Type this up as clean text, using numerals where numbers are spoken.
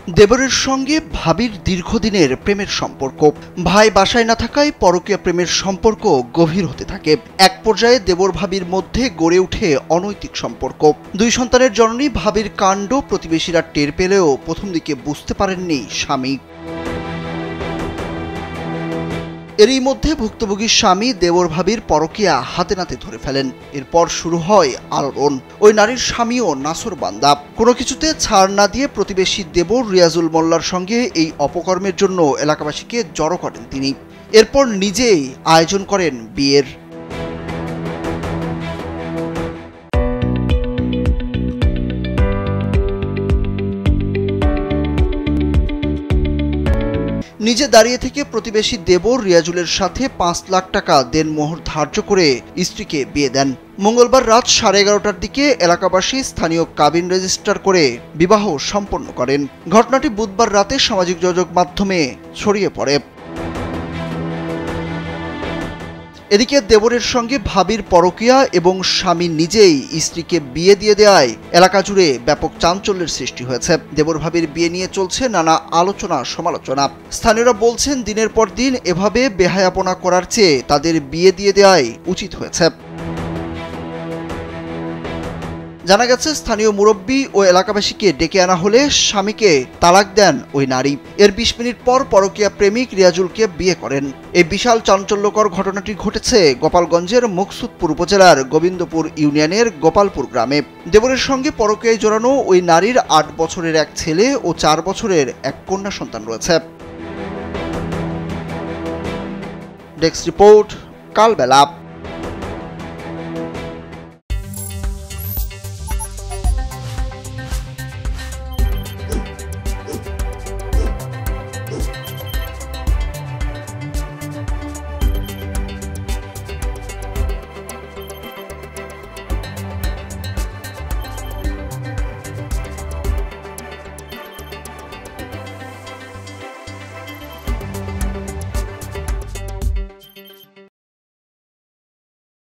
দেবরের সঙ্গে ভাবির দীর্ঘদিনের প্রেমের সম্পর্ক। ভাই বাসায় না থাকায় পরকীয়া প্রেমের সম্পর্ক গভীর হতে থাকে। এক পর্যায়ে দেবর ভাবির মধ্যে গড়ে ওঠে অনৈতিক সম্পর্ক। 2 সন্তানের জননী ভাবির কাণ্ড প্রতিবেশীরা টের পেলেও প্রথম দিকে বুঝতে পারেননি স্বামী। এরই মধ্যে ভুক্তভোগী স্বামী দেবর ভাবির পরকীয়া হাতে নাতে ধরে ফেলেন। এরপর শুরু হয় আলোড়ন। ওই নারীর স্বামীও নাছোড়বান্দা। কোনো কিছুতে ছাড় না দিয়ে প্রতিবেশী দেবর রিয়াজুল মোল্লার সঙ্গে এই অপকর্মের জন্য এলাকাবাসীকে জড়ো করেন তিনি। এরপর নিজেই আয়োজন করেন বিয়ের। নিজে দাঁড়িয়ে থেকে প্রতিবেশী দেবর রিয়াজুলের সাথে 5 লাখ টাকা দেনমোহর ধার্য করে স্ত্রীকে বিয়ে দেন। মঙ্গলবার রাত 11:30টার দিকে এলাকাবাসী স্থানীয় কাবিন রেজিস্টার করে বিবাহ সম্পন্ন করেন। ঘটনাটি বুধবার রাতে সামাজিক যোগাযোগ মাধ্যমে ছড়িয়ে পড়ে। এদিকে দেবরের সঙ্গে ভাবির পরকীয়া এবং স্বামী নিজেই স্ত্রীকে বিয়ে দিয়ে দেওয়ায় এলাকা জুড়ে ব্যাপক চাঞ্চল্যের সৃষ্টি হয়েছে। দেবর ভাবির বিয়ে নিয়ে চলছে নানা আলোচনা সমালোচনা। স্থানীয়রা বলছেন, দিনের পর দিন এভাবে বেহায়াপনা করার চেয়ে তাদের বিয়ে দিয়ে দেওয়াই উচিত হয়েছে। জানা গেছে, স্থানীয় মুরব্বী ও এলাকাবাসীকে ডেকে আনা হলে স্বামীকে তালাক দেন ওই নারী। এর 20 মিনিট পর পরকীয়া প্রেমিক রিয়াজুলকে বিয়ে করেন। এই বিশাল চাঞ্চল্যকর ঘটনাটি ঘটেছে গোপালগঞ্জের মুকসুদপুর উপজেলার গোবিন্দপুর ইউনিয়নের গোপালপুর গ্রামে। দেবরের সঙ্গে পরকীয়ায় জড়ানো ওই নারীর 8 বছরের এক ছেলে ও 4 বছরের এক কন্যা সন্তান রয়েছে। ডেস্ক রিপোর্ট, কালবেলা।